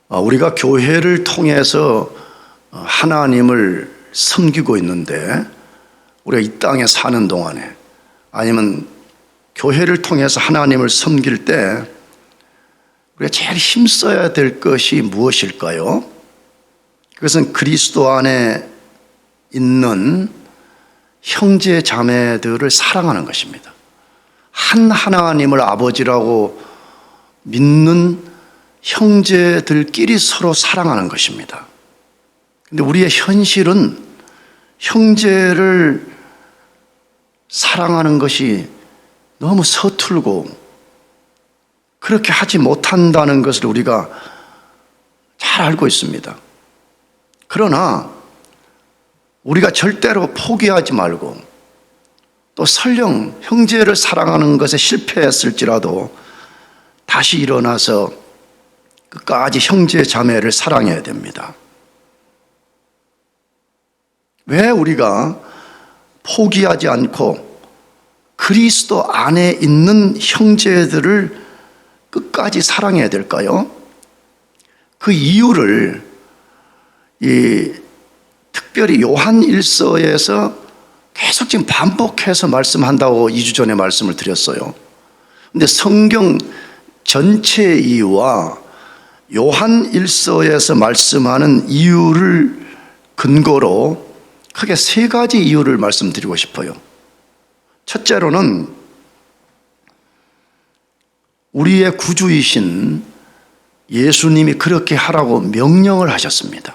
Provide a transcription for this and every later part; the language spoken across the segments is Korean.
우리가 교회를 통해서 하나님을 섬기고 있는데, 우리가 이 땅에 사는 동안에, 아니면 교회를 통해서 하나님을 섬길 때 우리가 제일 힘써야 될 것이 무엇일까요? 그것은 그리스도 안에 있는 형제 자매들을 사랑하는 것입니다. 한 하나님을 아버지라고 믿는 형제들끼리 서로 사랑하는 것입니다. 근데 우리의 현실은 형제를 사랑하는 것이 너무 서툴고 그렇게 하지 못한다는 것을 우리가 잘 알고 있습니다. 그러나 우리가 절대로 포기하지 말고, 또 설령 형제를 사랑하는 것에 실패했을지라도 다시 일어나서 끝까지 형제 자매를 사랑해야 됩니다. 왜 우리가 포기하지 않고 그리스도 안에 있는 형제들을 끝까지 사랑해야 될까요? 그 이유를 특별히 요한 1서에서 계속 지금 반복해서 말씀한다고 2주 전에 말씀을 드렸어요. 근데 성경 전체 이유와 요한 1서에서 말씀하는 이유를 근거로 크게 세 가지 이유를 말씀드리고 싶어요. 첫째로는 우리의 구주이신 예수님이 그렇게 하라고 명령을 하셨습니다.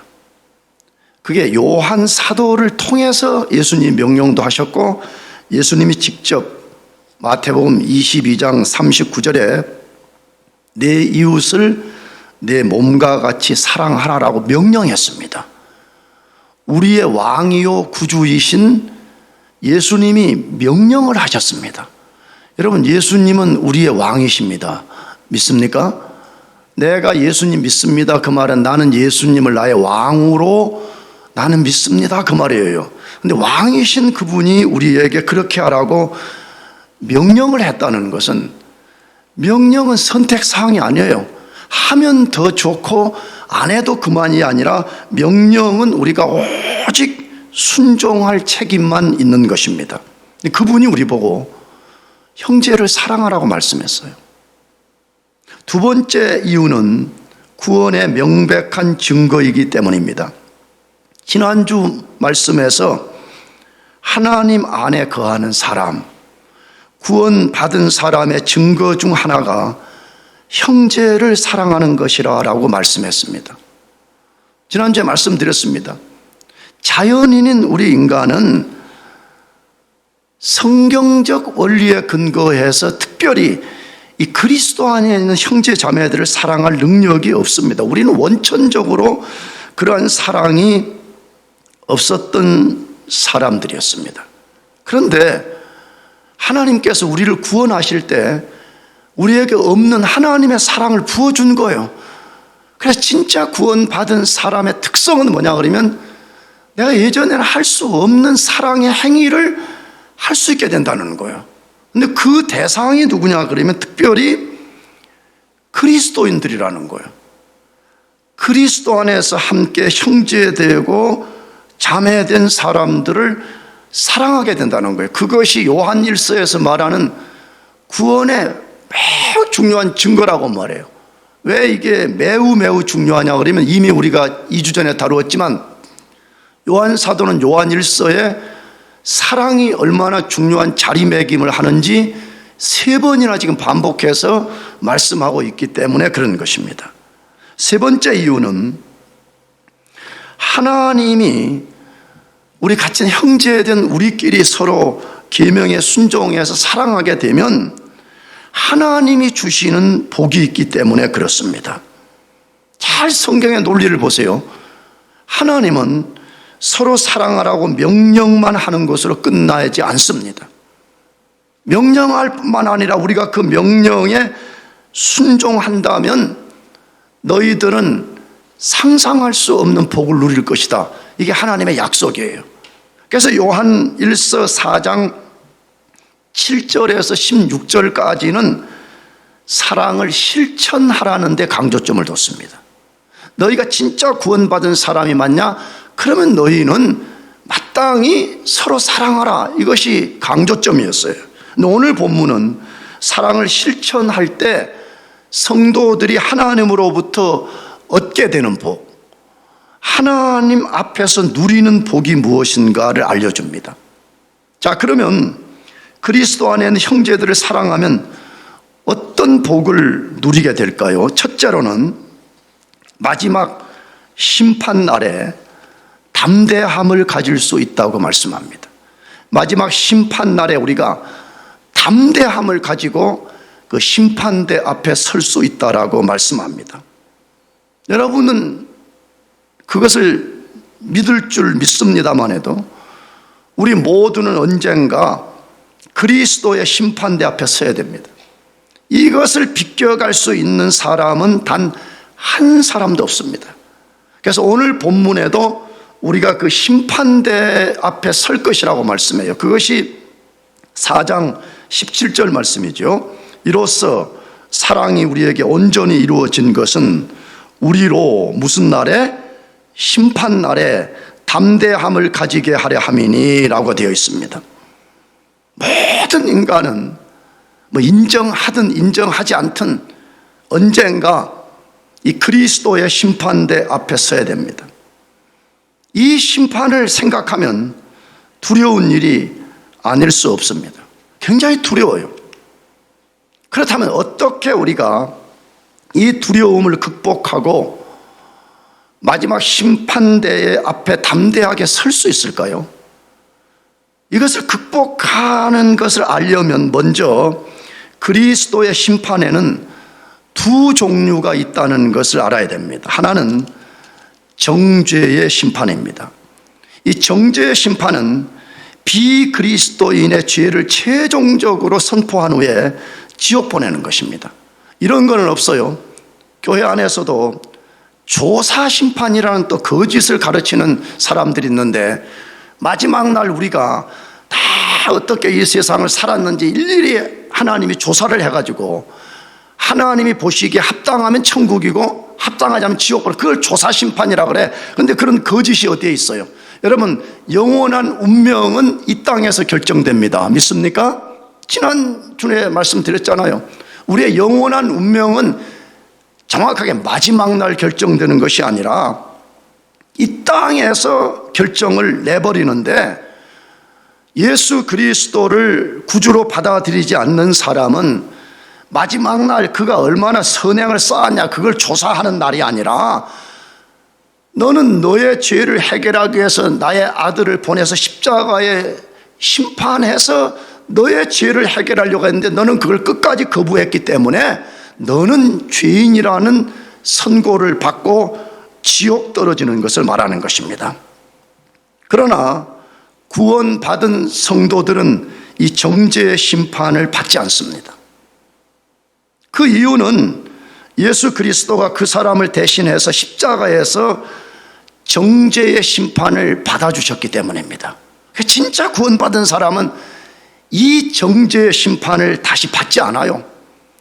그게 요한 사도를 통해서 예수님 명령도 하셨고, 예수님이 직접 마태복음 22장 39절에 내 이웃을 내 몸과 같이 사랑하라라고 명령했습니다. 우리의 왕이요 구주이신 예수님이 명령을 하셨습니다. 여러분, 예수님은 우리의 왕이십니다. 믿습니까? 내가 예수님 믿습니다, 그 말은 나는 예수님을 나의 왕으로 나는 믿습니다, 그 말이에요. 근데 왕이신 그분이 우리에게 그렇게 하라고 명령을 했다는 것은, 명령은 선택사항이 아니에요. 하면 더 좋고 안 해도 그만이 아니라 명령은 우리가 오직 순종할 책임만 있는 것입니다. 그분이 우리 보고 형제를 사랑하라고 말씀했어요. 두 번째 이유는 구원의 명백한 증거이기 때문입니다. 지난주 말씀에서 하나님 안에 거하는 사람, 구원받은 사람의 증거 중 하나가 형제를 사랑하는 것이라고 말씀했습니다. 지난주에 말씀드렸습니다. 자연인인 우리 인간은 성경적 원리에 근거해서 특별히 이 그리스도 안에 있는 형제 자매들을 사랑할 능력이 없습니다. 우리는 원천적으로 그러한 사랑이 없었던 사람들이었습니다. 그런데 하나님께서 우리를 구원하실 때 우리에게 없는 하나님의 사랑을 부어준 거예요. 그래서 진짜 구원받은 사람의 특성은 뭐냐 그러면, 내가 예전에는 할 수 없는 사랑의 행위를 할 수 있게 된다는 거예요. 근데 그 대상이 누구냐 그러면 특별히 그리스도인들이라는 거예요. 그리스도 안에서 함께 형제되고 자매된 사람들을 사랑하게 된다는 거예요. 그것이 요한 1서에서 말하는 구원의 매우 중요한 증거라고 말해요. 왜 이게 매우 중요하냐 그러면, 이미 우리가 2주 전에 다루었지만 요한 사도는 요한 1서에 사랑이 얼마나 중요한 자리매김을 하는지 3번이나 지금 반복해서 말씀하고 있기 때문에 그런 것입니다. 세 번째 이유는 하나님이 우리 같은 형제된 우리끼리 서로 계명에 순종해서 사랑하게 되면 하나님이 주시는 복이 있기 때문에 그렇습니다. 잘 성경의 논리를 보세요. 하나님은 서로 사랑하라고 명령만 하는 것으로 끝나지 않습니다. 명령할 뿐만 아니라 우리가 그 명령에 순종한다면 너희들은 상상할 수 없는 복을 누릴 것이다. 이게 하나님의 약속이에요. 그래서 요한 1서 4장 7절에서 16절까지는 사랑을 실천하라는 데 강조점을 뒀습니다. 너희가 진짜 구원받은 사람이 맞냐? 그러면 너희는 마땅히 서로 사랑하라. 이것이 강조점이었어요. 근데 오늘 본문은 사랑을 실천할 때 성도들이 하나님으로부터 얻게 되는 복, 하나님 앞에서 누리는 복이 무엇인가를 알려줍니다. 자, 그러면 그리스도 안에 있는 형제들을 사랑하면 어떤 복을 누리게 될까요? 첫째로는 마지막 심판날에 담대함을 가질 수 있다고 말씀합니다. 마지막 심판날에 우리가 담대함을 가지고 그 심판대 앞에 설 수 있다라고 말씀합니다. 여러분은 그것을 믿을 줄 믿습니다만 해도 우리 모두는 언젠가 그리스도의 심판대 앞에 서야 됩니다. 이것을 비껴갈 수 있는 사람은 단 한 사람도 없습니다. 그래서 오늘 본문에도 우리가 그 심판대 앞에 설 것이라고 말씀해요. 그것이 4장 17절 말씀이죠. 이로써 사랑이 우리에게 온전히 이루어진 것은 우리로 무슨 날에? 심판날에 담대함을 가지게 하려 함이니 라고 되어 있습니다. 모든 인간은 뭐 인정하든 인정하지 않든 언젠가 이 그리스도의 심판대 앞에 서야 됩니다. 이 심판을 생각하면 두려운 일이 아닐 수 없습니다. 굉장히 두려워요. 그렇다면 어떻게 우리가 이 두려움을 극복하고 마지막 심판대의 앞에 담대하게 설 수 있을까요? 이것을 극복하는 것을 알려면 먼저 그리스도의 심판에는 두 종류가 있다는 것을 알아야 됩니다. 하나는 정죄의 심판입니다. 이 정죄의 심판은 비그리스도인의 죄를 최종적으로 선포한 후에 지옥 보내는 것입니다. 이런 건 없어요. 교회 안에서도 조사 심판이라는 또 거짓을 가르치는 사람들이 있는데 마지막 날 우리가 다 어떻게 이 세상을 살았는지 일일이 하나님이 조사를 해가지고 하나님이 보시기에 합당하면 천국이고 합당하지 않으면 지옥으로, 그걸 조사 심판이라 그래. 근데 그런 거짓이 어디에 있어요? 여러분, 영원한 운명은 이 땅에서 결정됩니다. 믿습니까? 지난주에 말씀드렸잖아요. 우리의 영원한 운명은 정확하게 마지막 날 결정되는 것이 아니라 이 땅에서 결정을 내버리는데, 예수 그리스도를 구주로 받아들이지 않는 사람은 마지막 날 그가 얼마나 선행을 쌓았냐 그걸 조사하는 날이 아니라, 너는 너의 죄를 해결하기 위해서 나의 아들을 보내서 십자가에 심판해서 너의 죄를 해결하려고 했는데 너는 그걸 끝까지 거부했기 때문에 너는 죄인이라는 선고를 받고 지옥 떨어지는 것을 말하는 것입니다. 그러나 구원받은 성도들은 이 정죄의 심판을 받지 않습니다. 그 이유는 예수 그리스도가 그 사람을 대신해서 십자가에서 정죄의 심판을 받아주셨기 때문입니다. 진짜 구원받은 사람은 이 정죄의 심판을 다시 받지 않아요.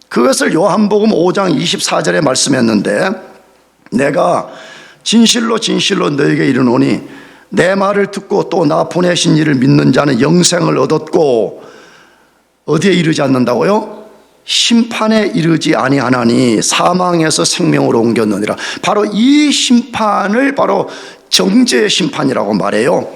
그것을 요한복음 5장 24절에 말씀했는데, 내가 진실로 진실로 너에게 이르노니 내 말을 듣고 또 나 보내신 이를 믿는 자는 영생을 얻었고, 어디에 이르지 않는다고요? 심판에 이르지 아니하나니 사망에서 생명으로 옮겼느니라. 바로 이 심판을 바로 정죄의 심판이라고 말해요.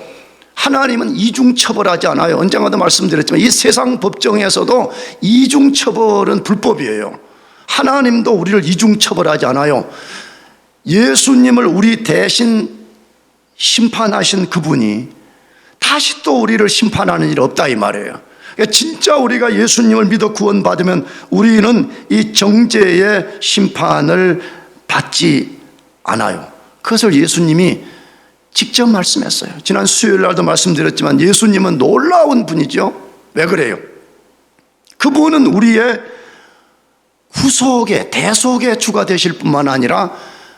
하나님은 이중처벌하지 않아요. 언젠가도 말씀드렸지만 이 세상 법정에서도 이중처벌은 불법이에요. 하나님도 우리를 이중처벌하지 않아요. 예수님을 우리 대신 심판하신 그분이 다시 또 우리를 심판하는 일이 없다 이 말이에요. 그러니까 진짜 우리가 예수님을 믿어 구원받으면 우리는 이 정죄의 심판을 받지 않아요. 그것을 예수님이 직접 말씀했어요. 지난 수요일 날도 말씀드렸지만 예수님은 놀라운 분이죠. 왜 그래요? 그분은 우리의 구속의 대속의 주가 되실 뿐만 아니라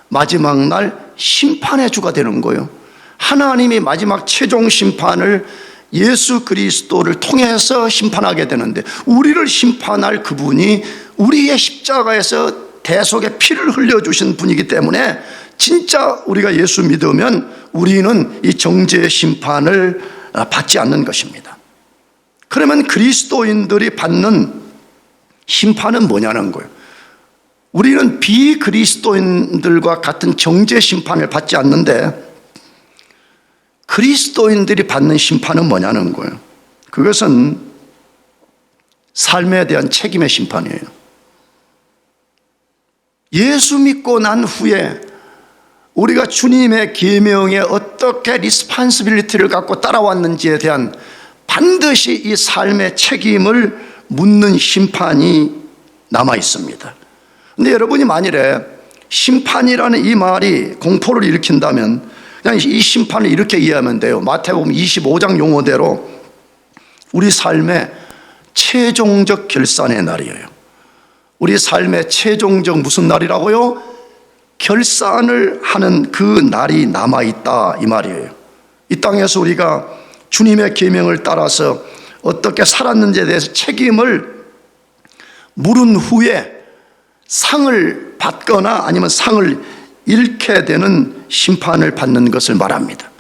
마지막 날 심판의 주가 되는 거예요. 하나님이 마지막 최종 심판을 예수 그리스도를 통해서 심판하게 되는데, 우리를 심판할 그분이 우리의 십자가에서 대속의 피를 흘려주신 분이기 때문에 진짜 우리가 예수 믿으면 우리는 이 정죄의 심판을 받지 않는 것입니다. 그러면 그리스도인들이 받는 심판은 뭐냐는 거예요. 우리는 비그리스도인들과 같은 정죄 심판을 받지 않는데 그리스도인들이 받는 심판은 뭐냐는 거예요. 그것은 삶에 대한 책임의 심판이에요. 예수 믿고 난 후에 우리가 주님의 계명에 어떻게 리스판시빌리티를 갖고 따라왔는지에 대한 반드시 이 삶의 책임을 묻는 심판이 남아 있습니다. 근데 여러분이 만일에 심판이라는 이 말이 공포를 일으킨다면 그냥 이 심판을 이렇게 이해하면 돼요. 마태복음 25장 용어대로 우리 삶의 최종적 결산의 날이에요. 우리 삶의 최종적 무슨 날이라고요? 결산을 하는 그 날이 남아있다 이 말이에요. 이 땅에서 우리가 주님의 계명을 따라서 어떻게 살았는지에 대해서 책임을 물은 후에 상을 받거나 아니면 상을 잃게 되는 심판을 받는 것을 말합니다.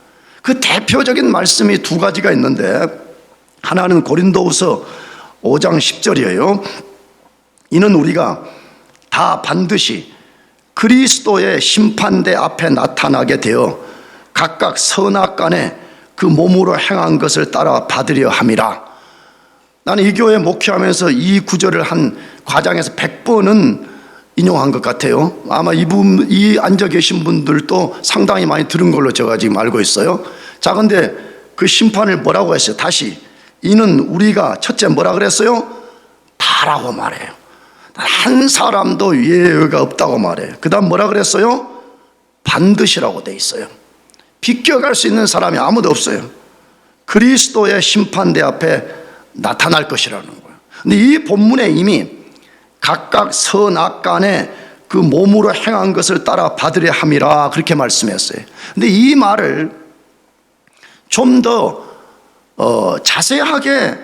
그 대표적인 말씀이 두 가지가 있는데 하나는 고린도후서 5장 10절이에요. 이는 우리가 다 반드시 그리스도의 심판대 앞에 나타나게 되어 각각 선악간에 그 몸으로 행한 것을 따라 받으려 함이라. 나는 이 교회 목회하면서 이 구절을 한 과장에서 100번은 인용한 것 같아요. 아마 이 앉아 계신 분들도 상당히 많이 들은 걸로 제가 지금 알고 있어요. 자, 근데 그 심판을 뭐라고 했어요? 다시. 이는 우리가 첫째 뭐라 그랬어요? 다라고 말해요. 한 사람도 예외가 없다고 말해요. 그 다음 뭐라 그랬어요? 반드시라고 돼 있어요. 비껴갈 수 있는 사람이 아무도 없어요. 그리스도의 심판대 앞에 나타날 것이라는 거예요. 근데 이 본문에 이미 각각 선악간에 그 몸으로 행한 것을 따라 받으려 함이라 그렇게 말씀했어요. 근데 이 말을 좀 더 자세하게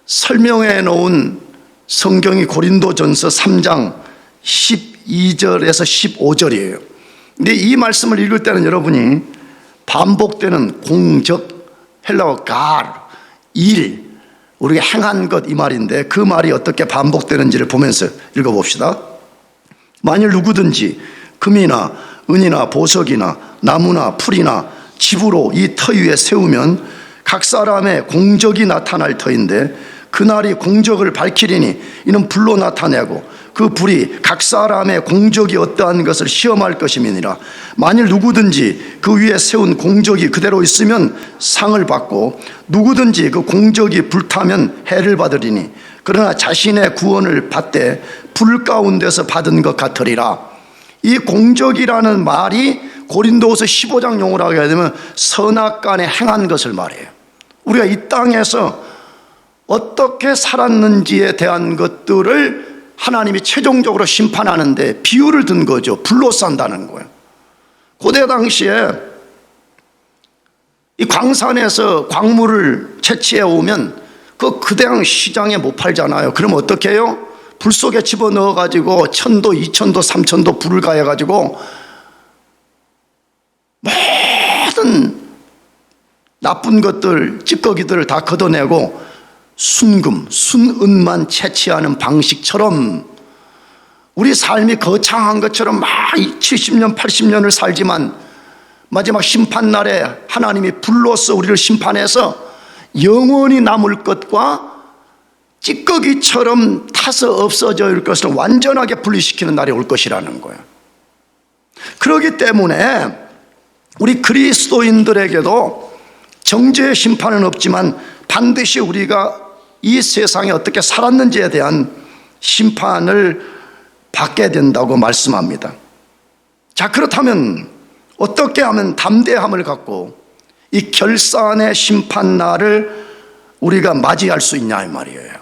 설명해 놓은 성경이 고린도전서 3장 12절에서 15절이에요. 근데 이 말씀을 읽을 때는 여러분이 반복되는 공적, 헬라어 갈, 일, 우리가 행한 것 이 말인데 그 말이 어떻게 반복되는지를 보면서 읽어봅시다. 만일 누구든지 금이나 은이나 보석이나 나무나 풀이나 집으로 이 터 위에 세우면 각 사람의 공적이 나타날 터인데 그날이 공적을 밝히리니 이는 불로 나타내고 그 불이 각 사람의 공적이 어떠한 것을 시험할 것임이니라. 만일 누구든지 그 위에 세운 공적이 그대로 있으면 상을 받고 누구든지 그 공적이 불타면 해를 받으리니 그러나 자신의 구원을 받되 불 가운데서 받은 것 같으리라. 이 공적이라는 말이 고린도후서 15장 용어라고 해야 되면 선악간에 행한 것을 말해요. 우리가 이 땅에서 어떻게 살았는지에 대한 것들을 하나님이 최종적으로 심판하는데 비유를 든 거죠. 불로 싼다는 거예요. 고대 당시에 이 광산에서 광물을 채취해 오면 그대양 시장에 못 팔잖아요. 그럼 어떻게 해요? 불 속에 집어넣어 가지고 1000도, 2000도, 3000도 불을 가해 가지고 모든 나쁜 것들, 찌꺼기들을 다 걷어내고 순금, 순은만 채취하는 방식처럼 우리 삶이 거창한 것처럼 막 70년, 80년을 살지만 마지막 심판날에 하나님이 불로써 우리를 심판해서 영원히 남을 것과 찌꺼기처럼 타서 없어질 것을 완전하게 분리시키는 날이 올 것이라는 거예요. 그렇기 때문에 우리 그리스도인들에게도 정죄의 심판은 없지만 반드시 우리가 이 세상에 어떻게 살았는지에 대한 심판을 받게 된다고 말씀합니다. 자, 그렇다면 어떻게 하면 담대함을 갖고 이 결산의 심판날을 우리가 맞이할 수 있냐 이 말이에요.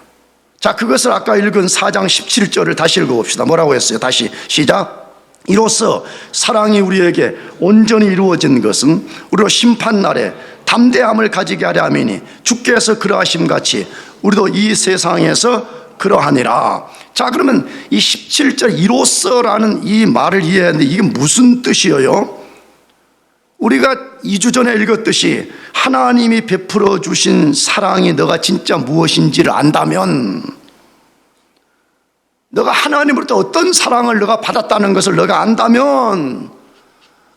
자, 그것을 아까 읽은 4장 17절을 다시 읽어봅시다. 뭐라고 했어요? 다시 시작. 이로써 사랑이 우리에게 온전히 이루어진 것은 우리로 심판날에 담대함을 가지게 하려 함이니 주께서 그러하심 같이 우리도 이 세상에서 그러하니라. 자, 그러면 이 17절 이로써라는 이 말을 이해하는데 이게 무슨 뜻이에요? 우리가 2주 전에 읽었듯이 하나님이 베풀어 주신 사랑이 너가 진짜 무엇인지를 안다면, 너가 하나님으로부터 어떤 사랑을 너가 받았다는 것을 너가 안다면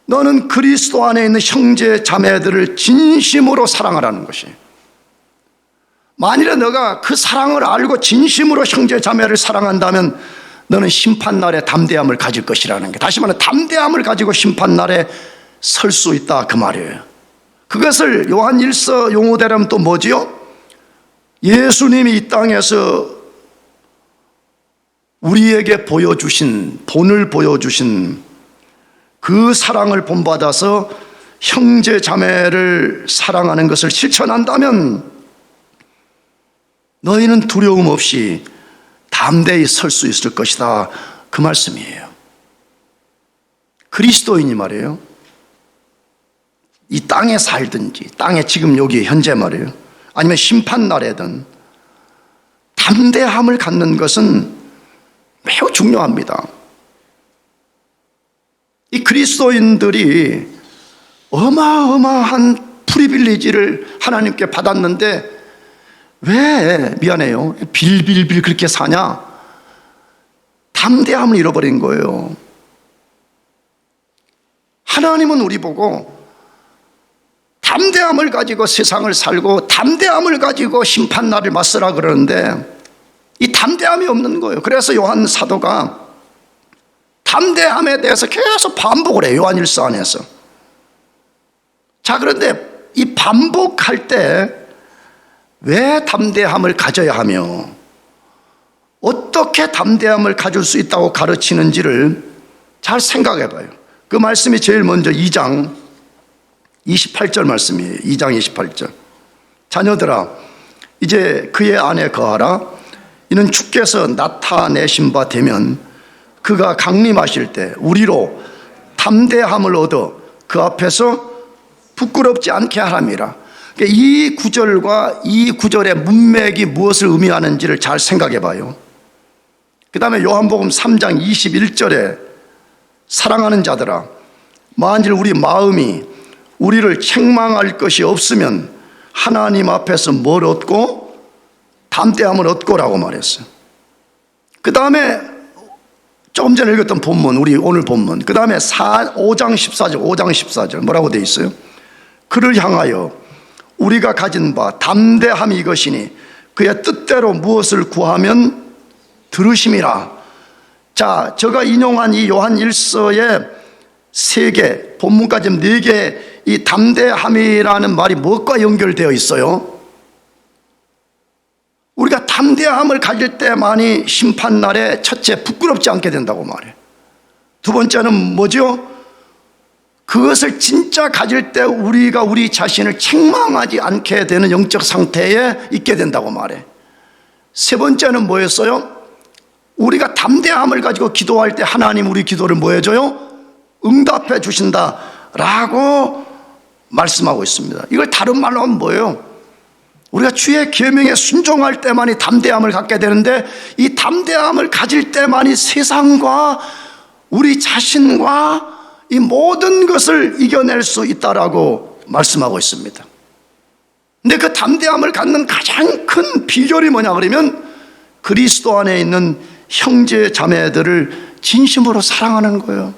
너는 그리스도 안에 있는 형제 자매들을 진심으로 사랑하라는 것이. 만일에 너가 그 사랑을 알고 진심으로 형제 자매를 사랑한다면 너는 심판날에 담대함을 가질 것이라는 게, 다시 말해 담대함을 가지고 심판날에 설 수 있다 그 말이에요. 그것을 요한 1서 용어대로면 또 뭐지요? 예수님이 이 땅에서 우리에게 보여주신, 본을 보여주신 그 사랑을 본받아서 형제 자매를 사랑하는 것을 실천한다면 너희는 두려움 없이 담대히 설 수 있을 것이다 그 말씀이에요. 그리스도인이 말이에요, 이 땅에 살든지, 땅에 지금 여기 현재 말이에요, 아니면 심판날에든 담대함을 갖는 것은 매우 중요합니다. 이 그리스도인들이 어마어마한 프리빌리지를 하나님께 받았는데 왜, 미안해요, 빌빌빌 그렇게 사냐? 담대함을 잃어버린 거예요. 하나님은 우리 보고 담대함을 가지고 세상을 살고 담대함을 가지고 심판날을 맞서라 그러는데 이 담대함이 없는 거예요. 그래서 요한 사도가 담대함에 대해서 계속 반복을 해요, 요한 1서 안에서. 자, 그런데 이 반복할 때 왜 담대함을 가져야 하며 어떻게 담대함을 가질 수 있다고 가르치는지를 잘 생각해 봐요. 그 말씀이 제일 먼저 2장 28절 말씀이에요. 2장 28절. 자녀들아, 이제 그의 안에 거하라. 이는 주께서 나타내신 바 되면 그가 강림하실 때 우리로 담대함을 얻어 그 앞에서 부끄럽지 않게 하람이라. 이 구절과 이 구절의 문맥이 무엇을 의미하는지를 잘 생각해 봐요. 그 다음에 요한복음 3장 21절에 사랑하는 자들아, 만일 우리 마음이 우리를 책망할 것이 없으면 하나님 앞에서 뭘 얻고? 담대함을 얻고라고 말했어요. 그 다음에 조금 전에 읽었던 본문, 우리 오늘 본문, 그 다음에 5장 14절 뭐라고 되어 있어요? 그를 향하여 우리가 가진 바 담대함이 이것이니 그의 뜻대로 무엇을 구하면 들으심이라. 자, 제가 인용한 이 요한 1서의 3개, 본문까지 4개 이 담대함이라는 말이 무엇과 연결되어 있어요? 우리가 담대함을 가질 때만이 심판날에 첫째 부끄럽지 않게 된다고 말해요. 두 번째는 뭐죠? 그것을 진짜 가질 때 우리가 우리 자신을 책망하지 않게 되는 영적 상태에 있게 된다고 말해. 세 번째는 뭐였어요? 우리가 담대함을 가지고 기도할 때 하나님 우리 기도를 뭐 해줘요? 응답해 주신다라고 말씀하고 있습니다. 이걸 다른 말로 하면 뭐예요? 우리가 주의 계명에 순종할 때만이 담대함을 갖게 되는데 이 담대함을 가질 때만이 세상과 우리 자신과 이 모든 것을 이겨낼 수 있다라고 말씀하고 있습니다. 근데 그 담대함을 갖는 가장 큰 비결이 뭐냐 그러면 그리스도 안에 있는 형제 자매들을 진심으로 사랑하는 거예요.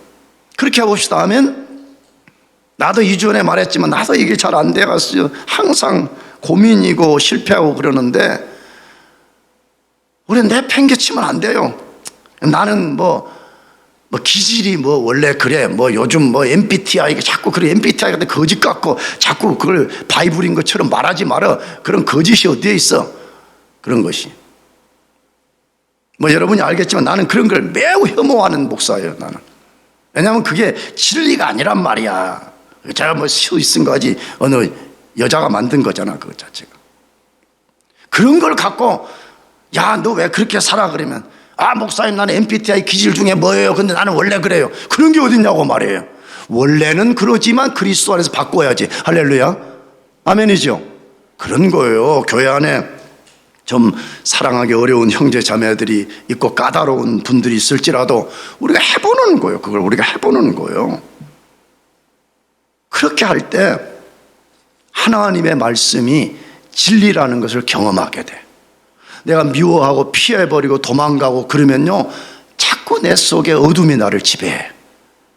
그렇게 해봅시다 하면, 나도 2주 전에 말했지만 나도 이게 잘 안 돼갔어요. 항상 고민이고 실패하고 그러는데 우리는 내팽개치면 안 돼요. 나는 기질이 원래 그래, 요즘 MBTI, 자꾸 그래, MBTI 같은 거짓 같고 자꾸 그걸 바이블인 것처럼 말하지 마라. 그런 거짓이 어디에 있어? 그런 것이. 여러분이 알겠지만 나는 그런 걸 매우 혐오하는 목사예요, 나는. 왜냐하면 그게 진리가 아니란 말이야. 제가 시우 있은 거지, 어느 여자가 만든 거잖아, 그거 자체가. 그런 걸 갖고, 야, 너 왜 그렇게 살아? 그러면, 아, 목사님, 나는 MBTI 기질 중에 뭐예요? 근데 나는 원래 그래요. 그런 게 어딨냐고 말이에요. 원래는 그러지만 그리스도 안에서 바꿔야지. 할렐루야. 아멘이죠. 그런 거예요. 교회 안에 좀 사랑하기 어려운 형제 자매들이 있고 까다로운 분들이 있을지라도 우리가 해보는 거예요. 그걸 우리가 해보는 거예요. 그렇게 할 때 하나님의 말씀이 진리라는 것을 경험하게 돼. 내가 미워하고 피해버리고 도망가고 그러면요, 자꾸 내 속에 어둠이 나를 지배해.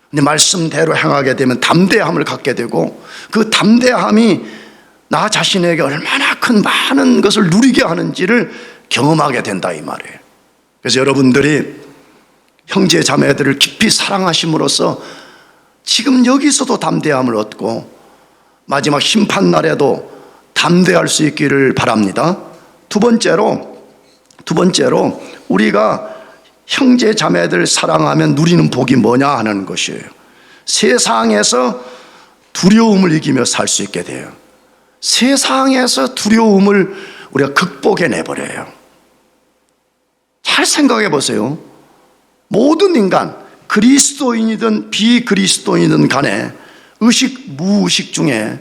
근데 말씀대로 행하게 되면 담대함을 갖게 되고, 그 담대함이 나 자신에게 얼마나 큰 많은 것을 누리게 하는지를 경험하게 된다 이 말이에요. 그래서 여러분들이 형제 자매들을 깊이 사랑하심으로써 지금 여기서도 담대함을 얻고 마지막 심판날에도 담대할 수 있기를 바랍니다. 두 번째로 우리가 형제 자매들 사랑하면 누리는 복이 뭐냐 하는 것이에요. 세상에서 두려움을 이기며 살 수 있게 돼요. 세상에서 두려움을 우리가 극복해내버려요. 잘 생각해 보세요. 모든 인간, 그리스도인이든 비그리스도인이든 간에 의식, 무의식 중에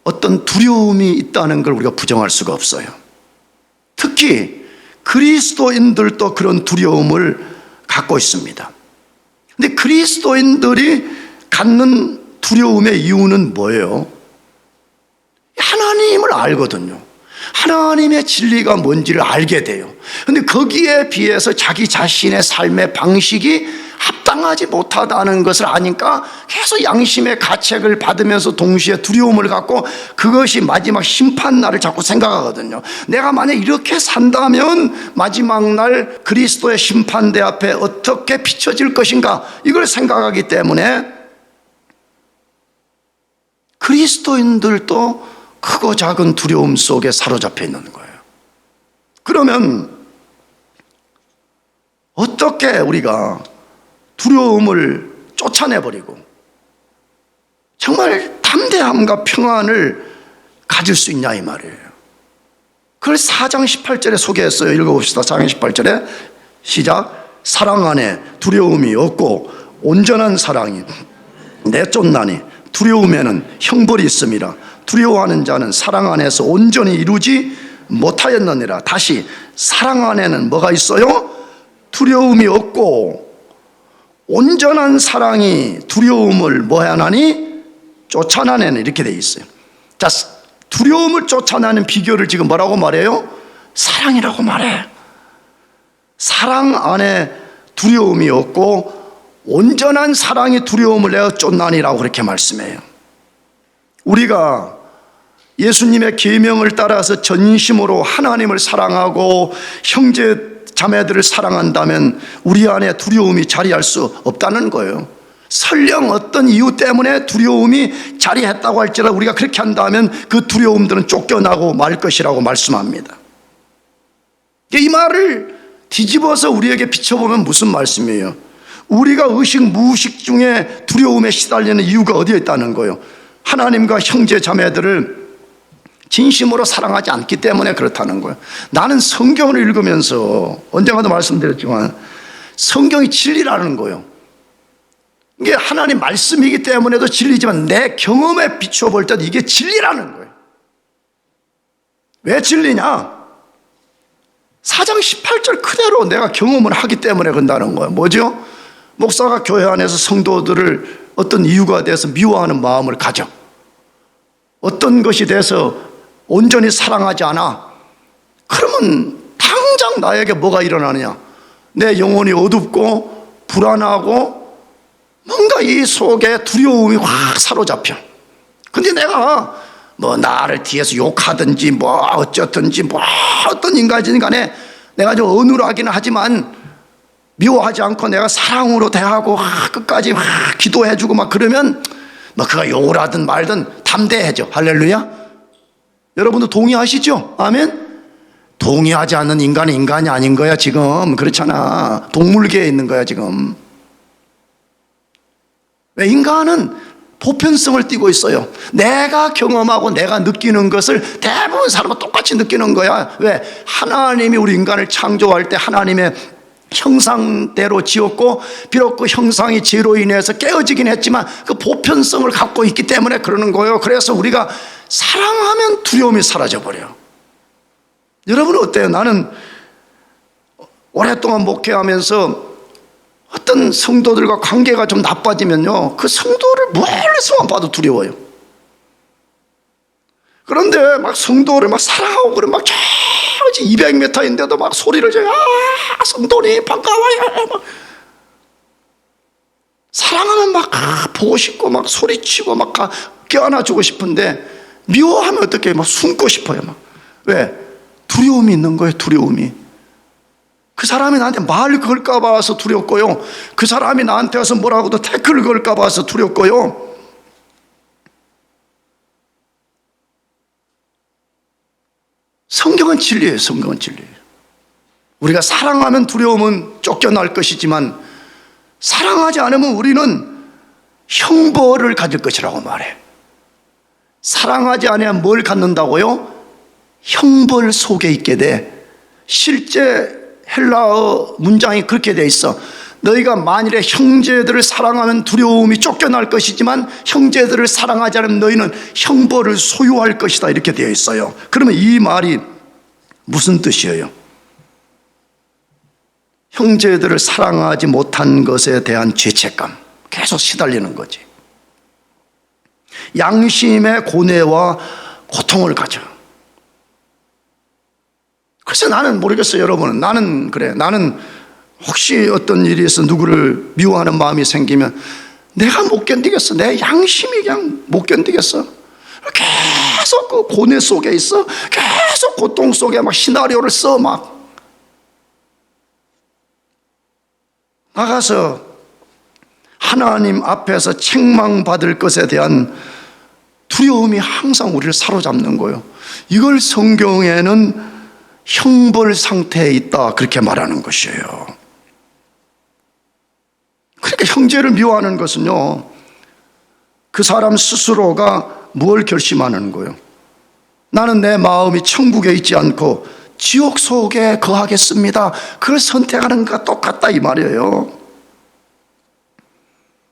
어떤 두려움이 있다는 걸 우리가 부정할 수가 없어요. 특히 그리스도인들도 그런 두려움을 갖고 있습니다. 근데 그리스도인들이 갖는 두려움의 이유는 뭐예요? 하나님을 알거든요. 하나님의 진리가 뭔지를 알게 돼요. 근데 거기에 비해서 자기 자신의 삶의 방식이 합당하지 못하다는 것을 아니까 계속 양심의 가책을 받으면서 동시에 두려움을 갖고 그것이 마지막 심판날을 자꾸 생각하거든요. 내가 만약 이렇게 산다면 마지막 날 그리스도의 심판대 앞에 어떻게 비춰질 것인가, 이걸 생각하기 때문에 그리스도인들도 크고 작은 두려움 속에 사로잡혀 있는 거예요. 그러면 어떻게 우리가 두려움을 쫓아내버리고 정말 담대함과 평안을 가질 수 있냐 이 말이에요. 그걸 4장 18절에 소개했어요. 읽어봅시다. 4장 18절에 시작. 사랑 안에 두려움이 없고 온전한 사랑이 내쫓나니 두려움에는 형벌이 있음이라. 두려워하는 자는 사랑 안에서 온전히 이루지 못하였느니라. 다시, 사랑 안에는 뭐가 있어요? 두려움이 없고 온전한 사랑이 두려움을 뭐하나니? 쫓아내는, 이렇게 돼 있어요. 자, 두려움을 쫓아내는 비결을 지금 뭐라고 말해요? 사랑이라고 말해. 사랑 안에 두려움이 없고 온전한 사랑이 두려움을 내어 쫓나니라고 그렇게 말씀해요. 우리가 예수님의 계명을 따라서 전심으로 하나님을 사랑하고 형제 자매들을 사랑한다면 우리 안에 두려움이 자리할 수 없다는 거예요. 설령 어떤 이유 때문에 두려움이 자리했다고 할지라도 우리가 그렇게 한다면 그 두려움들은 쫓겨나고 말 것이라고 말씀합니다. 이 말을 뒤집어서 우리에게 비춰보면 무슨 말씀이에요? 우리가 의식 무의식 중에 두려움에 시달리는 이유가 어디에 있다는 거예요? 하나님과 형제 자매들을 진심으로 사랑하지 않기 때문에 그렇다는 거예요. 나는 성경을 읽으면서 언젠가도 말씀드렸지만 성경이 진리라는 거예요. 이게 하나님 말씀이기 때문에도 진리지만 내 경험에 비추어 볼 때도 이게 진리라는 거예요. 왜 진리냐? 4장 18절 그대로 내가 경험을 하기 때문에 그런다는 거예요. 뭐죠? 목사가 교회 안에서 성도들을 어떤 이유가 돼서 미워하는 마음을 가져, 어떤 것이 돼서 온전히 사랑하지 않아, 그러면 당장 나에게 뭐가 일어나느냐? 내 영혼이 어둡고 불안하고 뭔가 이 속에 두려움이 확 사로잡혀. 근데 내가 뭐 나를 뒤에서 욕하든지 뭐 어쩌든지 뭐 어떤 인간이든 간에 내가 좀 어눌하기는 하지만 미워하지 않고 내가 사랑으로 대하고 끝까지 기도해주고 막 그러면 뭐 그가 욕을 하든 말든 담대해져. 할렐루야. 여러분도 동의하시죠? 아멘. 동의하지 않는 인간은 인간이 아닌 거야 지금. 그렇잖아. 동물계에 있는 거야 지금. 왜? 인간은 보편성을 띠고 있어요. 내가 경험하고 내가 느끼는 것을 대부분 사람은 똑같이 느끼는 거야. 왜? 하나님이 우리 인간을 창조할 때 하나님의 형상대로 지었고 비록 그 형상이 죄로 인해서 깨어지긴 했지만 그 보편성을 갖고 있기 때문에 그러는 거예요. 그래서 우리가 사랑하면 두려움이 사라져버려요. 여러분은 어때요? 나는 오랫동안 목회하면서 어떤 성도들과 관계가 좀 나빠지면요, 그 성도를 멀리서만 봐도 두려워요. 그런데 막 성도를 막 사랑하고 그래, 막 저기 200m인데도 막 소리를 지르고, 성도님 반가워요, 막 사랑하면 막 보고 싶고 막 소리치고 막 껴안아주고 싶은데, 미워하면 어떻게 막 숨고 싶어요. 막 왜? 두려움이 있는 거예요. 두려움이. 그 사람이 나한테 말 걸까 봐서 두렵고요, 그 사람이 나한테 와서 뭐라고도 태클을 걸까 봐서 두렵고요. 성경은 진리예요. 성경은 진리예요. 우리가 사랑하면 두려움은 쫓겨날 것이지만, 사랑하지 않으면 우리는 형벌을 가질 것이라고 말해. 사랑하지 않으면 뭘 갖는다고요? 형벌 속에 있게 돼. 실제 헬라어 문장이 그렇게 돼 있어. 너희가 만일에 형제들을 사랑하면 두려움이 쫓겨날 것이지만, 형제들을 사랑하지 않으면 너희는 형벌을 소유할 것이다, 이렇게 되어 있어요. 그러면 이 말이 무슨 뜻이에요? 형제들을 사랑하지 못한 것에 대한 죄책감, 계속 시달리는 거지. 양심의 고뇌와 고통을 가져. 그래서 나는 모르겠어요, 여러분. 나는 그래. 나는 혹시 어떤 일이 있어 누구를 미워하는 마음이 생기면 내가 못 견디겠어. 내 양심이 그냥 못 견디겠어. 계속 그 고뇌 속에 있어. 계속 고통 속에 막 시나리오를 써. 막 나가서 하나님 앞에서 책망받을 것에 대한 두려움이 항상 우리를 사로잡는 거예요. 이걸 성경에는 형벌 상태에 있다, 그렇게 말하는 것이에요. 그러니까 형제를 미워하는 것은요, 그 사람 스스로가 뭘 결심하는 거예요? 나는 내 마음이 천국에 있지 않고 지옥 속에 거하겠습니다. 그걸 선택하는 것과 똑같다, 이 말이에요.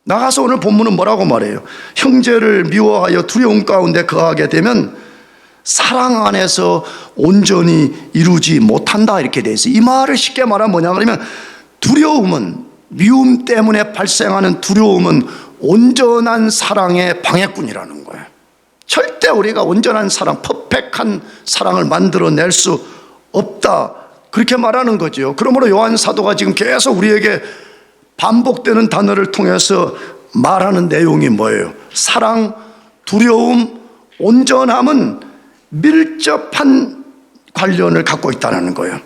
나가서 오늘 본문은 뭐라고 말해요? 형제를 미워하여 두려움 가운데 거하게 되면 사랑 안에서 온전히 이루지 못한다, 이렇게 돼 있어요. 이 말을 쉽게 말하면 뭐냐 그러면, 두려움은, 미움 때문에 발생하는 두려움은 온전한 사랑의 방해꾼이라는 거예요. 절대 우리가 온전한 사랑, 퍼펙트한 사랑을 만들어낼 수 없다, 그렇게 말하는 거죠. 그러므로 요한 사도가 지금 계속 우리에게 반복되는 단어를 통해서 말하는 내용이 뭐예요? 사랑, 두려움, 온전함은 밀접한 관련을 갖고 있다는 거예요.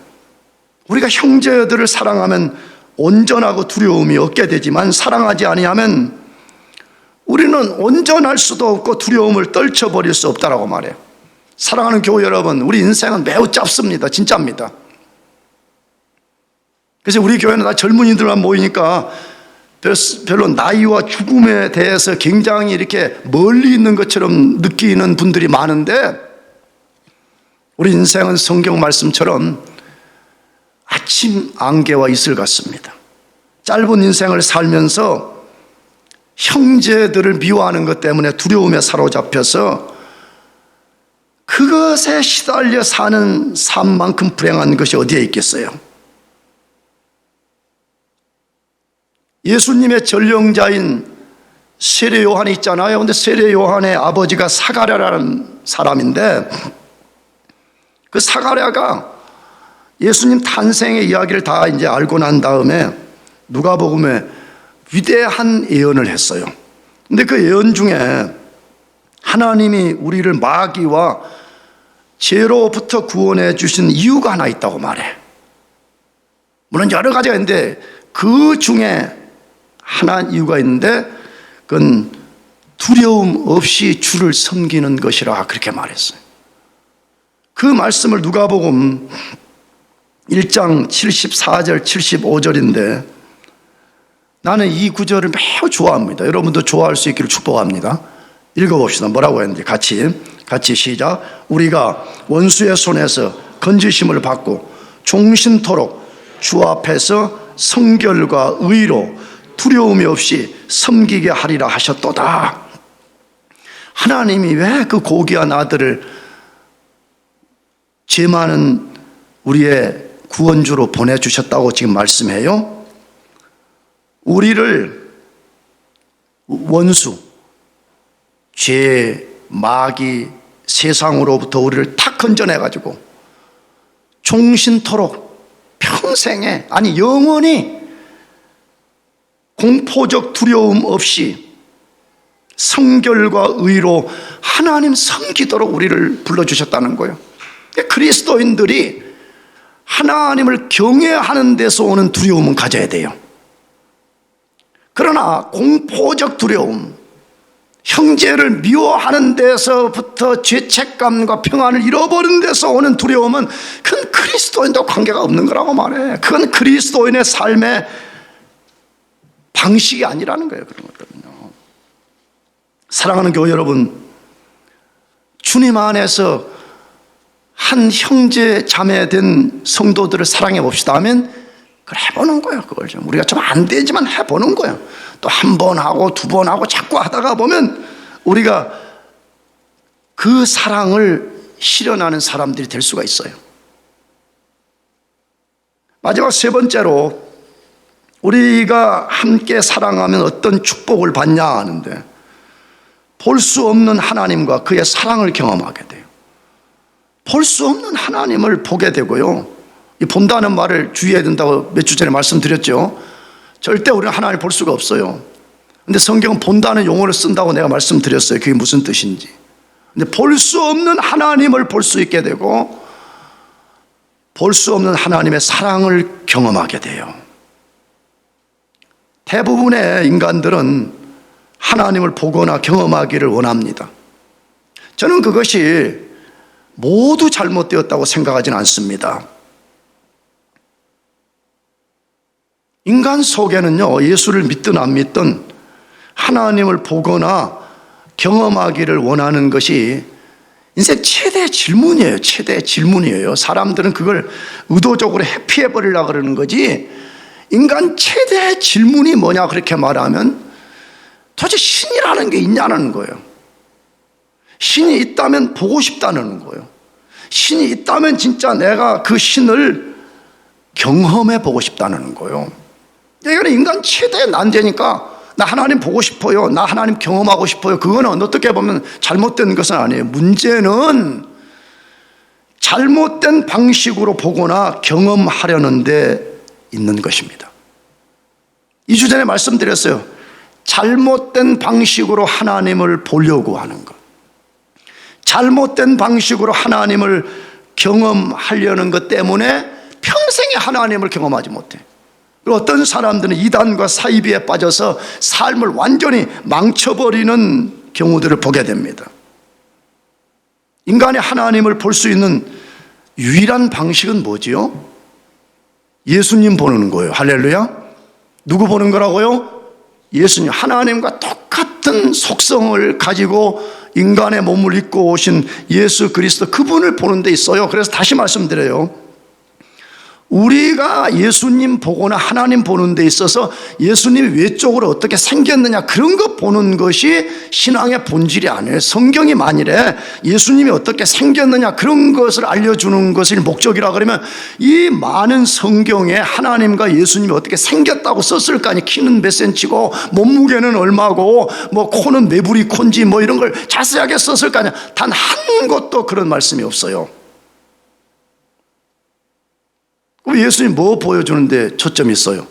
우리가 형제들을 사랑하면 온전하고 두려움이 없게 되지만, 사랑하지 아니하면 우리는 온전할 수도 없고 두려움을 떨쳐버릴 수 없다라고 말해요. 사랑하는 교회 여러분, 우리 인생은 매우 짧습니다. 진짜입니다. 그래서 우리 교회는 다 젊은이들만 모이니까 별로 나이와 죽음에 대해서 굉장히 이렇게 멀리 있는 것처럼 느끼는 분들이 많은데, 우리 인생은 성경 말씀처럼 아침 안개와 이슬 같습니다. 짧은 인생을 살면서 형제들을 미워하는 것 때문에 두려움에 사로잡혀서 그것에 시달려 사는 삶만큼 불행한 것이 어디에 있겠어요? 예수님의 전령자인 세례 요한이 있잖아요. 근데 세례 요한의 아버지가 사가랴라는 사람인데, 그 사가랴가 예수님 탄생의 이야기를 다 이제 알고 난 다음에 누가복음에 위대한 예언을 했어요. 근데 그 예언 중에 하나님이 우리를 마귀와 죄로부터 구원해 주신 이유가 하나 있다고 말해. 물론 여러 가지가 있는데 그 중에 하나 이유가 있는데, 그건 두려움 없이 주를 섬기는 것이라, 그렇게 말했어요. 그 말씀을 누가복음 1장 74절 75절인데 나는 이 구절을 매우 좋아합니다. 여러분도 좋아할 수 있기를 축복합니다. 읽어봅시다. 뭐라고 했는지 같이 시작. 우리가 원수의 손에서 건지심을 받고 종신토록 주 앞에서 성결과 의로 두려움이 없이 섬기게 하리라 하셨도다. 하나님이 왜 그 고귀한 아들을 죄 많은 우리의 구원주로 보내주셨다고 지금 말씀해요. 우리를 원수, 죄, 마귀, 세상으로부터 우리를 탁 건져내가지고 종신토록 평생에, 아니 영원히 공포적 두려움 없이 성결과 의로 하나님 섬기도록 우리를 불러주셨다는 거예요. 그리스도인들이 하나님을 경외하는 데서 오는 두려움은 가져야 돼요. 그러나 공포적 두려움, 형제를 미워하는 데서부터 죄책감과 평안을 잃어버린 데서 오는 두려움은 그건 그리스도인과 관계가 없는 거라고 말해. 그건 그리스도인의 삶의 방식이 아니라는 거예요. 그런 거거든요. 사랑하는 교회 여러분, 주님 안에서 한 형제 자매 된 성도들을 사랑해 봅시다 하면 그걸 해보는 거예요. 그걸 좀 우리가 좀 안 되지만 해보는 거예요. 또 한 번 하고 두 번 하고 자꾸 하다가 보면 우리가 그 사랑을 실현하는 사람들이 될 수가 있어요. 마지막 세 번째로 우리가 함께 사랑하면 어떤 축복을 받냐 하는데, 볼 수 없는 하나님과 그의 사랑을 경험하게 돼요. 볼 수 없는 하나님을 보게 되고요. 이 본다는 말을 주의해야 된다고 몇 주 전에 말씀드렸죠. 절대 우리는 하나님을 볼 수가 없어요. 근데 성경은 본다는 용어를 쓴다고 내가 말씀드렸어요. 그게 무슨 뜻인지. 근데 볼 수 없는 하나님을 볼 수 있게 되고 볼 수 없는 하나님의 사랑을 경험하게 돼요. 대부분의 인간들은 하나님을 보거나 경험하기를 원합니다. 저는 그것이 모두 잘못되었다고 생각하지는 않습니다. 인간 속에는요, 예수를 믿든 안 믿든 하나님을 보거나 경험하기를 원하는 것이 인생 최대의 질문이에요. 최대의 질문이에요. 사람들은 그걸 의도적으로 회피해버리려고 그러는 거지, 인간 최대의 질문이 뭐냐 그렇게 말하면 도대체 신이라는 게 있냐는 거예요. 신이 있다면 보고 싶다는 거예요. 신이 있다면 진짜 내가 그 신을 경험해 보고 싶다는 거예요. 이거는 인간 최대의 난제니까 나 하나님 보고 싶어요, 나 하나님 경험하고 싶어요, 그거는 어떻게 보면 잘못된 것은 아니에요. 문제는 잘못된 방식으로 보거나 경험하려는 데 있는 것입니다. 2주 전에 말씀드렸어요. 잘못된 방식으로 하나님을 보려고 하는 것, 잘못된 방식으로 하나님을 경험하려는 것 때문에 평생에 하나님을 경험하지 못해. 그리고 어떤 사람들은 이단과 사이비에 빠져서 삶을 완전히 망쳐버리는 경우들을 보게 됩니다. 인간이 하나님을 볼 수 있는 유일한 방식은 뭐지요? 예수님 보는 거예요. 할렐루야. 누구 보는 거라고요? 예수님. 하나님과 똑같은 속성을 가지고 인간의 몸을 입고 오신 예수 그리스도, 그분을 보는 데 있어요. 그래서 다시 말씀드려요. 우리가 예수님 보거나 하나님 보는 데 있어서 예수님이 외적으로 어떻게 생겼느냐 그런 거 보는 것이 신앙의 본질이 아니에요. 성경이 만일에 예수님이 어떻게 생겼느냐 그런 것을 알려주는 것을 목적이라 그러면 이 많은 성경에 하나님과 예수님이 어떻게 생겼다고 썼을 거 아니에요. 키는 몇 센치고 몸무게는 얼마고 뭐 코는 매부리 콘지 뭐 이런 걸 자세하게 썼을 거 아니에요. 단 한 곳도 그런 말씀이 없어요. 예수님이 뭐 보여주는데 초점이 있어요?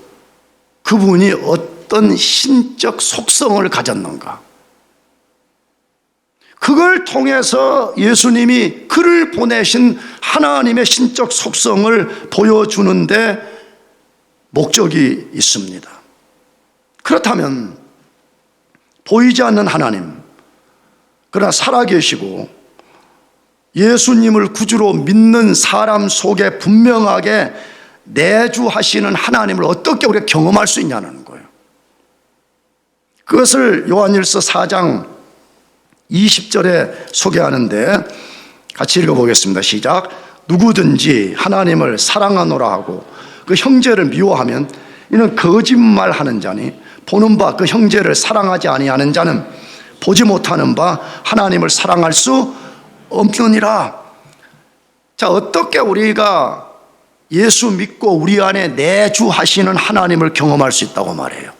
그분이 어떤 신적 속성을 가졌는가, 그걸 통해서 예수님이 그를 보내신 하나님의 신적 속성을 보여주는데 목적이 있습니다. 그렇다면 보이지 않는 하나님, 그러나 살아계시고 예수님을 구주로 믿는 사람 속에 분명하게 내주하시는 하나님을 어떻게 우리가 경험할 수 있냐는 거예요. 그것을 요한일서 4장 20절에 소개하는데 같이 읽어보겠습니다. 시작. 누구든지 하나님을 사랑하노라 하고 그 형제를 미워하면 이는 거짓말하는 자니 보는 바 그 형제를 사랑하지 아니하는 자는 보지 못하는 바 하나님을 사랑할 수 없느니라. 자, 어떻게 우리가 예수 믿고 우리 안에 내주하시는 하나님을 경험할 수 있다고 말해요.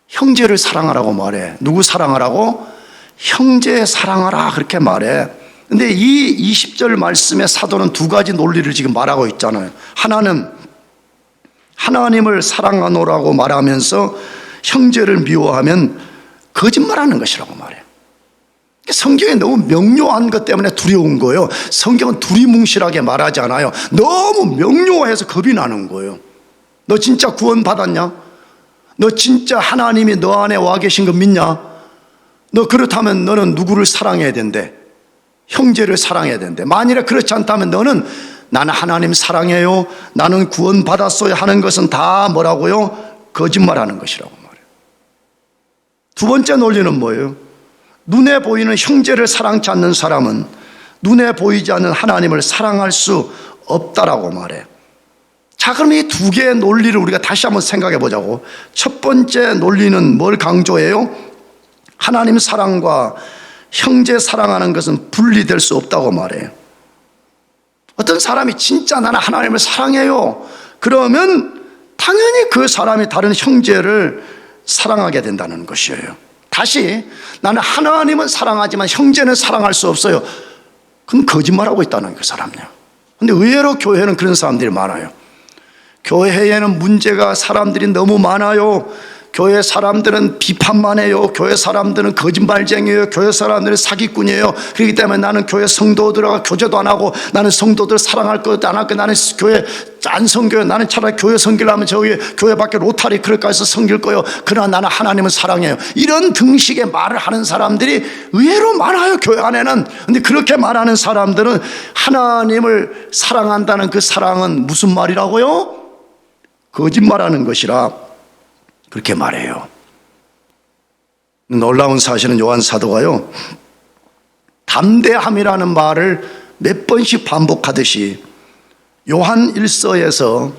형제를 사랑하라고 말해. 누구 사랑하라고? 형제 사랑하라 그렇게 말해. 근데 이 20절 말씀에 사도는 두 가지 논리를 지금 말하고 있잖아요. 하나는 하나님을 사랑하노라고 말하면서 형제를 미워하면 거짓말하는 것이라고 말해요. 성경에 너무 명료한 것 때문에 두려운 거예요. 성경은 두리뭉실하게 말하지 않아요. 너무 명료해서 겁이 나는 거예요. 너 진짜 구원 받았냐? 너 진짜 하나님이 너 안에 와 계신 거 믿냐? 너 그렇다면 너는 누구를 사랑해야 된대? 형제를 사랑해야 된대. 만일에 그렇지 않다면 너는 나는 하나님 사랑해요, 나는 구원 받았어요 하는 것은 다 뭐라고요? 거짓말하는 것이라고 말해요. 두 번째 논리는 뭐예요? 눈에 보이는 형제를 사랑치 않는 사람은 눈에 보이지 않는 하나님을 사랑할 수 없다라고 말해요. 자, 그럼 이 두 개의 논리를 우리가 다시 한번 생각해 보자고. 첫 번째 논리는 뭘 강조해요? 하나님 사랑과 형제 사랑하는 것은 분리될 수 없다고 말해요. 어떤 사람이 진짜 나는 하나님을 사랑해요, 그러면 당연히 그 사람이 다른 형제를 사랑하게 된다는 것이에요. 다시 나는 하나님은 사랑하지만 형제는 사랑할 수 없어요, 그건 거짓말하고 있다는 그 사람이요. 근데 의외로 교회는 그런 사람들이 많아요. 교회에는 문제가 사람들이 너무 많아요. 교회 사람들은 비판만 해요. 교회 사람들은 거짓말쟁이에요. 교회 사람들은 사기꾼이에요. 그렇기 때문에 나는 교회 성도들하고 교제도 안 하고, 나는 성도들 사랑할 것 안 할 것, 나는 교회 안 섬겨요. 나는 차라리 교회 섬기려면 저기 교회 밖에 로타리 클럽 가서 섬길 거예요. 그러나 나는 하나님은 사랑해요. 이런 등식의 말을 하는 사람들이 의외로 많아요, 교회 안에는. 근데 그렇게 말하는 사람들은 하나님을 사랑한다는 그 사랑은 무슨 말이라고요? 거짓말하는 것이라 그렇게 말해요. 놀라운 사실은 요한 사도가요, 담대함이라는 말을 몇 번씩 반복하듯이 요한 1서에서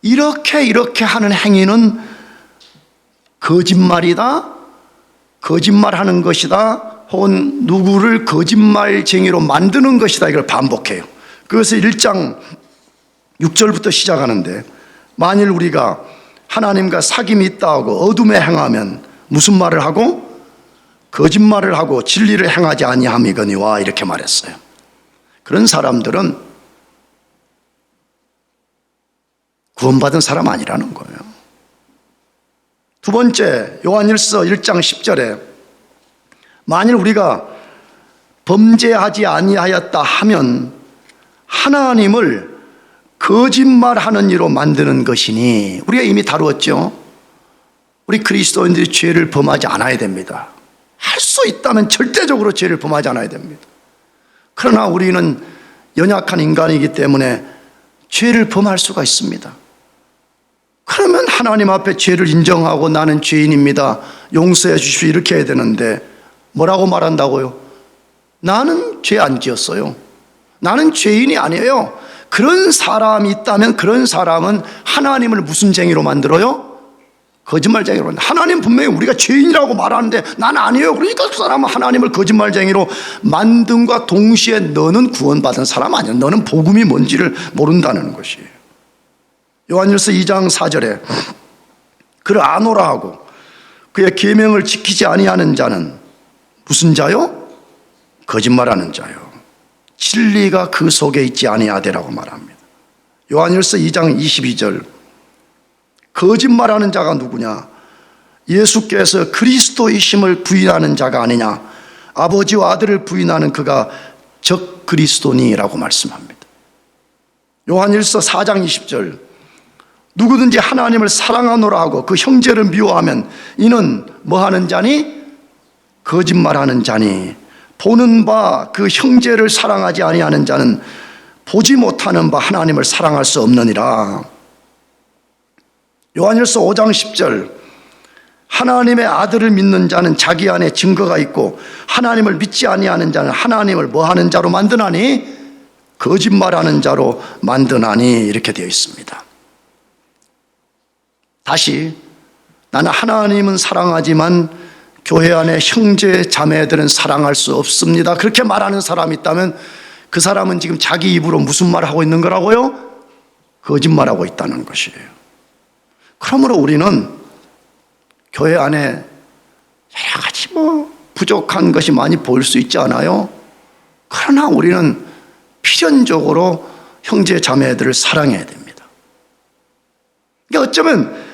이렇게 하는 행위는 거짓말이다, 거짓말하는 것이다, 혹은 누구를 거짓말쟁이로 만드는 것이다, 이걸 반복해요. 그것을 1장 6절부터 시작하는데, 만일 우리가 하나님과 사귐이 있다 하고 어둠에 행하면 무슨 말을 하고? 거짓말을 하고 진리를 행하지 아니함이거니와, 이렇게 말했어요. 그런 사람들은 구원받은 사람 아니라는 거예요. 두 번째, 요한일서 1장 10절에 만일 우리가 범죄하지 아니하였다 하면 하나님을 거짓말하는 이로 만드는 것이니, 우리가 이미 다루었죠. 우리 그리스도인들이 죄를 범하지 않아야 됩니다. 할 수 있다면 절대적으로 죄를 범하지 않아야 됩니다. 그러나 우리는 연약한 인간이기 때문에 죄를 범할 수가 있습니다. 그러면 하나님 앞에 죄를 인정하고 나는 죄인입니다, 용서해 주십시오, 이렇게 해야 되는데 뭐라고 말한다고요? 나는 죄 안 지었어요, 나는 죄인이 아니에요. 그런 사람이 있다면 그런 사람은 하나님을 무슨 쟁이로 만들어요? 거짓말쟁이로 만들어요. 하나님 분명히 우리가 죄인이라고 말하는데 나는 아니에요, 그러니까 그 사람은 하나님을 거짓말쟁이로 만든과 동시에 너는 구원받은 사람 아니야, 너는 복음이 뭔지를 모른다는 것이에요. 요한일서 2장 4절에 그를 아노라 하고 그의 계명을 지키지 아니하는 자는 무슨 자요? 거짓말하는 자요, 진리가 그 속에 있지 아니하되라고 말합니다. 요한일서 2장 22절, 거짓말하는 자가 누구냐? 예수께서 그리스도이심을 부인하는 자가 아니냐? 아버지와 아들을 부인하는 그가 적 그리스도니라고 말씀합니다. 요한일서 4장 20절, 누구든지 하나님을 사랑하노라 하고 그 형제를 미워하면 이는 뭐하는 자니? 거짓말하는 자니, 보는 바 그 형제를 사랑하지 아니하는 자는 보지 못하는 바 하나님을 사랑할 수 없느니라. 요한일서 5장 10절, 하나님의 아들을 믿는 자는 자기 안에 증거가 있고 하나님을 믿지 아니하는 자는 하나님을 뭐하는 자로 만드나니? 거짓말하는 자로 만드나니, 이렇게 되어 있습니다. 다시, 나는 하나님은 사랑하지만 교회 안에 형제 자매들은 사랑할 수 없습니다, 그렇게 말하는 사람이 있다면 그 사람은 지금 자기 입으로 무슨 말을 하고 있는 거라고요? 거짓말하고 있다는 것이에요. 그러므로 우리는 교회 안에 여러 가지 부족한 것이 많이 보일 수 있지 않아요? 그러나 우리는 필연적으로 형제 자매들을 사랑해야 됩니다. 그러니까 어쩌면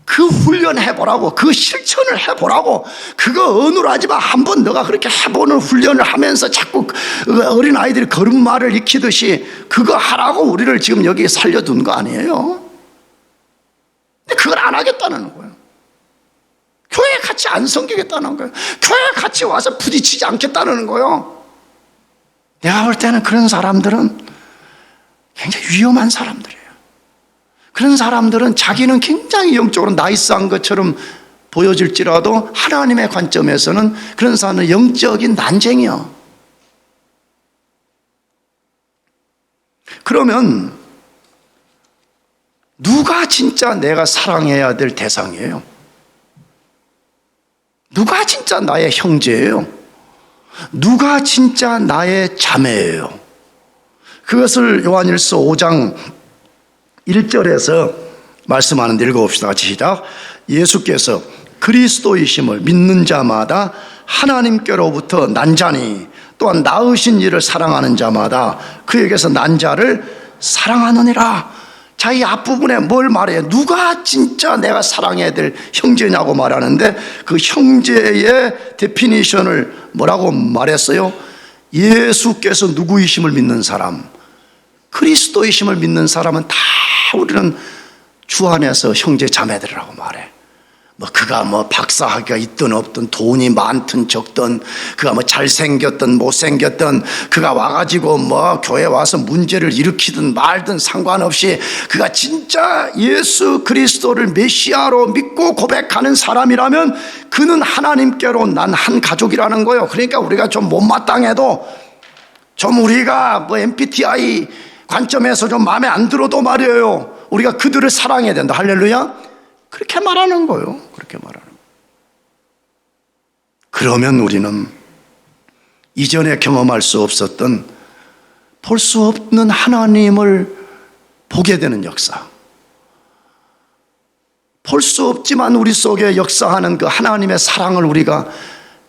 그 훈련 해보라고, 그 실천을 해보라고, 그거 어눌하지만 한번 너가 그렇게 해보는 훈련을 하면서 자꾸 어린아이들이 걸음마를 익히듯이 그거 하라고 우리를 지금 여기에 살려둔 거 아니에요? 근데 그걸 안 하겠다는 거예요. 교회에 같이 안 섬기겠다는 거예요. 교회에 같이 와서 부딪히지 않겠다는 거예요. 내가 볼 때는 그런 사람들은 굉장히 위험한 사람들이에요. 그런 사람들은 자기는 굉장히 영적으로 나이스한 것처럼 보여질지라도 하나님의 관점에서는 그런 사람은 영적인 난쟁이요. 그러면 누가 진짜 내가 사랑해야 될 대상이에요? 누가 진짜 나의 형제예요? 누가 진짜 나의 자매예요? 그것을 요한일서 5장 1절에서 말씀하는데 읽어봅시다. 같이 시작. 예수께서 그리스도이심을 믿는 자마다 하나님께로부터 난 자니 또한 낳으신 이를 사랑하는 자마다 그에게서 난 자를 사랑하느니라. 자, 이 앞부분에 뭘 말해요? 누가 진짜 내가 사랑해야 될 형제냐고 말하는데 그 형제의 데피니션을 뭐라고 말했어요? 예수께서 누구이심을 믿는 사람, 그리스도이심을 믿는 사람은 다 우리는 주 안에서 형제 자매들이라고 말해. 그가 박사학위가 있든 없든 돈이 많든 적든 그가 잘생겼든 못생겼든 그가 와가지고 교회 와서 문제를 일으키든 말든 상관없이 그가 진짜 예수 그리스도를 메시아로 믿고 고백하는 사람이라면 그는 하나님께로 난 한 가족이라는 거예요. 그러니까 우리가 좀 못마땅해도 좀 우리가 MBTI 관점에서 좀 마음에 안 들어도 말이에요. 우리가 그들을 사랑해야 된다. 할렐루야. 그렇게 말하는 거예요. 그렇게 말하는 거예요. 그러면 우리는 이전에 경험할 수 없었던 볼 수 없는 하나님을 보게 되는 역사, 볼 수 없지만 우리 속에 역사하는 그 하나님의 사랑을 우리가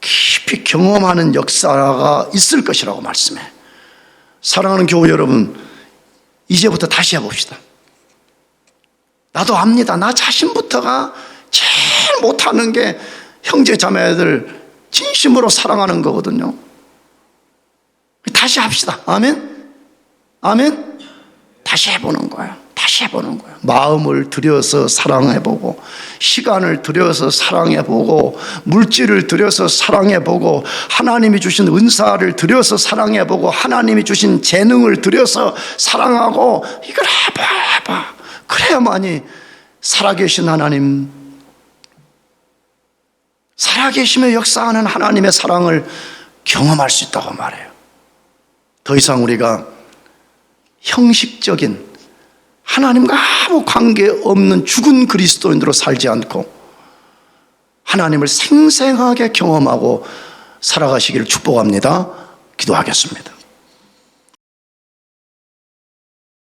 깊이 경험하는 역사가 있을 것이라고 말씀해. 사랑하는 교우 여러분, 이제부터 다시 해봅시다. 나도 압니다. 나 자신부터가 제일 못하는 게 형제 자매들 진심으로 사랑하는 거거든요. 다시 합시다. 아멘? 아멘? 다시 해보는 거예요. 다시 해보는 거예요. 마음을 들여서 사랑해보고, 시간을 들여서 사랑해보고, 물질을 들여서 사랑해보고, 하나님이 주신 은사를 들여서 사랑해보고, 하나님이 주신 재능을 들여서 사랑하고, 이걸 해봐. 그래야만이 살아계신 하나님, 살아계심에 역사하는 하나님의 사랑을 경험할 수 있다고 말해요. 더 이상 우리가 형식적인 하나님과 아무 관계없는 죽은 그리스도인으로 살지 않고 하나님을 생생하게 경험하고 살아가시기를 축복합니다. 기도하겠습니다.